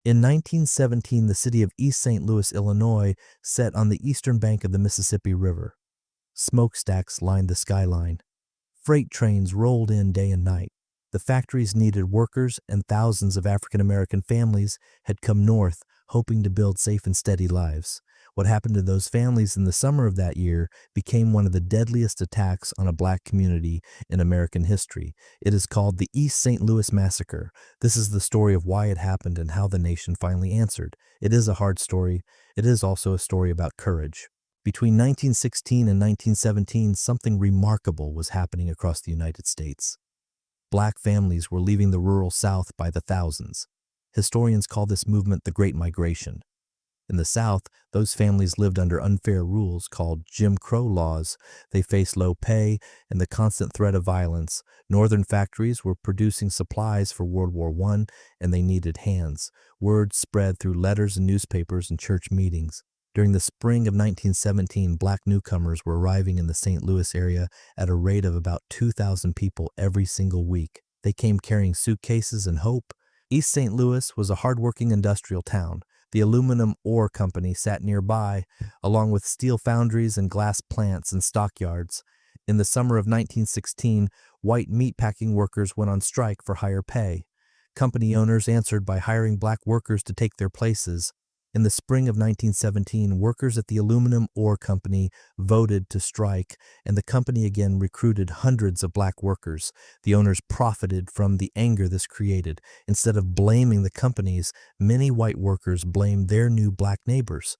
In 1917, the city of East St. Louis, Illinois, set on the eastern bank of the Mississippi River. Smokestacks lined the skyline. Freight trains rolled in day and night. The factories needed workers, and thousands of African American families had come north, hoping to build safe and steady lives. What happened to those families in the summer of that year became one of the deadliest attacks on a black community in American history. It is called the East St. Louis Massacre. This is the story of why it happened and how the nation finally answered. It is a hard story. It is also a story about courage. Between 1916 and 1917, something remarkable was happening across the United States. Black families were leaving the rural South by the thousands. Historians call this movement the Great Migration. In the South, those families lived under unfair rules called Jim Crow laws. They faced low pay and the constant threat of violence. Northern factories were producing supplies for World War I, and they needed hands. Word spread through letters and newspapers and church meetings. During the spring of 1917, black newcomers were arriving in the St. Louis area at a rate of about 2,000 people every single week. They came carrying suitcases and hope. East St. Louis was a hardworking industrial town. The aluminum ore company sat nearby, along with steel foundries and glass plants and stockyards. In the summer of 1916, white meatpacking workers went on strike for higher pay. Company owners answered by hiring black workers to take their places. In the spring of 1917, workers at the aluminum ore company voted to strike, and the company again recruited hundreds of black workers. The owners profited from the anger this created. Instead of blaming the companies, many white workers blamed their new black neighbors.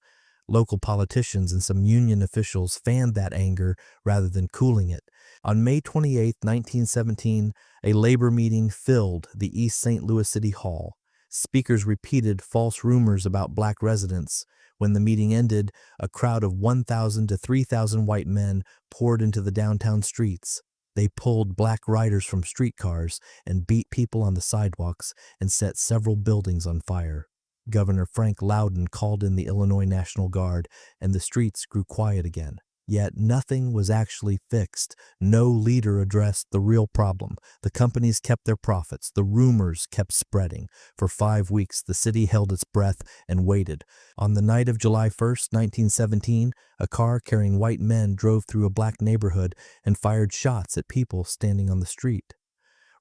Local politicians and some union officials fanned that anger rather than cooling it. On May 28, 1917, a labor meeting filled the East St. Louis City Hall. Speakers repeated false rumors about black residents. When the meeting ended, a crowd of 1,000 to 3,000 white men poured into the downtown streets. They pulled black riders from streetcars and beat people on the sidewalks and set several buildings on fire. Governor Frank Loudon called in the Illinois National Guard, and the streets grew quiet again. Yet nothing was actually fixed. No leader addressed the real problem. The companies kept their profits. The rumors kept spreading. For 5 weeks, the city held its breath and waited. On the night of July 1st, 1917, a car carrying white men drove through a black neighborhood and fired shots at people standing on the street.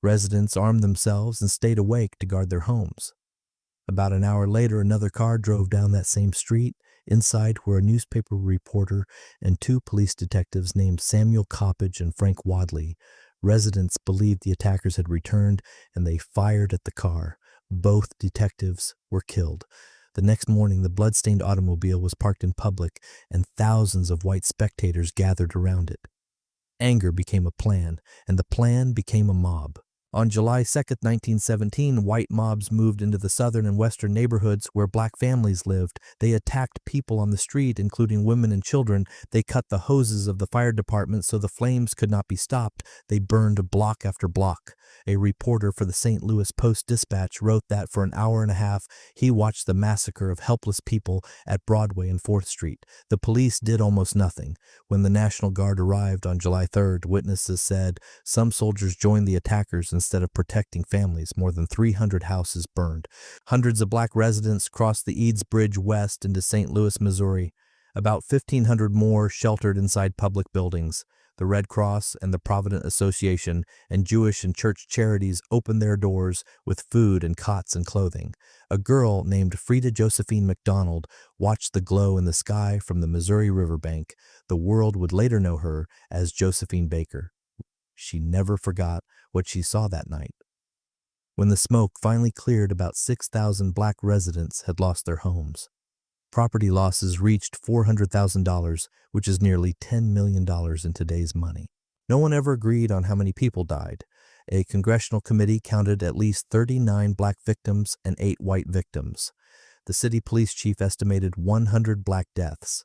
Residents armed themselves and stayed awake to guard their homes. About an hour later, another car drove down that same street. Inside were a newspaper reporter and 2 police detectives named Samuel Coppage and Frank Wadley. Residents believed the attackers had returned, and they fired at the car. Both detectives were killed. The next morning, the blood-stained automobile was parked in public, and thousands of white spectators gathered around it. Anger became a plan, and the plan became a mob. On July 2nd, 1917, white mobs moved into the southern and western neighborhoods where black families lived. They attacked people on the street, including women and children. They cut the hoses of the fire department so the flames could not be stopped. They burned block after block. A reporter for the St. Louis Post-Dispatch wrote that for an hour and a half, he watched the massacre of helpless people at Broadway and 4th Street. The police did almost nothing. When the National Guard arrived on July 3rd, witnesses said some soldiers joined the attackers instead of protecting families. More than 300 houses burned. Hundreds of black residents crossed the Eads Bridge west into St. Louis, Missouri. About 1,500 more sheltered inside public buildings. The Red Cross and the Provident Association and Jewish and church charities opened their doors with food and cots and clothing. A girl named Frida Josephine McDonald watched the glow in the sky from the Missouri riverbank. The world would later know her as Josephine Baker. She never forgot what she saw that night. When the smoke finally cleared, about 6,000 black residents had lost their homes. Property losses reached $400,000, which is nearly $10 million in today's money. No one ever agreed on how many people died. A congressional committee counted at least 39 black victims and 8 white victims. The city police chief estimated 100 black deaths.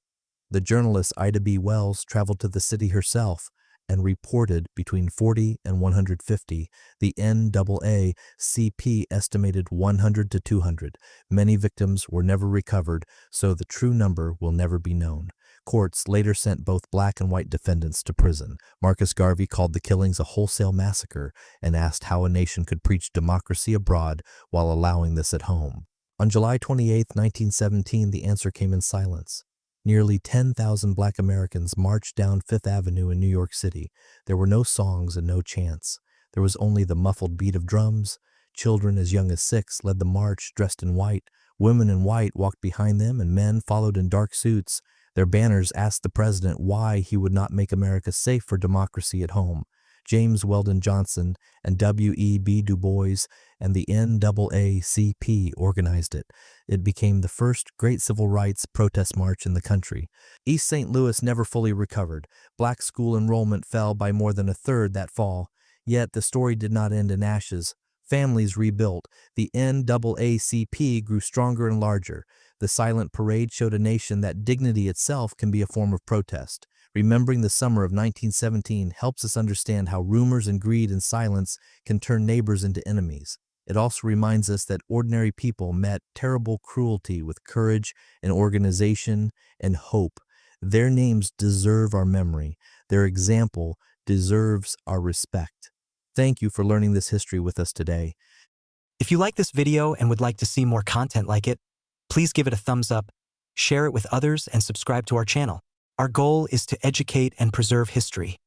The journalist Ida B. Wells traveled to the city herself and reported between 40 and 150. The NAACP estimated 100 to 200. Many victims were never recovered, so the true number will never be known. Courts later sent both black and white defendants to prison. Marcus Garvey called the killings a wholesale massacre and asked how a nation could preach democracy abroad while allowing this at home. On July 28, 1917, the answer came in silence. Nearly 10,000 black Americans marched down Fifth Avenue in New York City. There were no songs and no chants. There was only the muffled beat of drums. Children as young as 6 led the march dressed in white. Women in white walked behind them, and men followed in dark suits. Their banners asked the president why he would not make America safe for democracy at home. James Weldon Johnson and W.E.B. Du Bois and the NAACP organized it. It became the first great civil rights protest march in the country. East St. Louis never fully recovered. Black school enrollment fell by more than a third that fall. Yet the story did not end in ashes. Families rebuilt. The NAACP grew stronger and larger. The silent parade showed a nation that dignity itself can be a form of protest. Remembering the summer of 1917 helps us understand how rumors and greed and silence can turn neighbors into enemies. It also reminds us that ordinary people met terrible cruelty with courage and organization and hope. Their names deserve our memory. Their example deserves our respect. Thank you for learning this history with us today. If you like this video and would like to see more content like it, please give it a thumbs up, share it with others, and subscribe to our channel. Our goal is to educate and preserve history.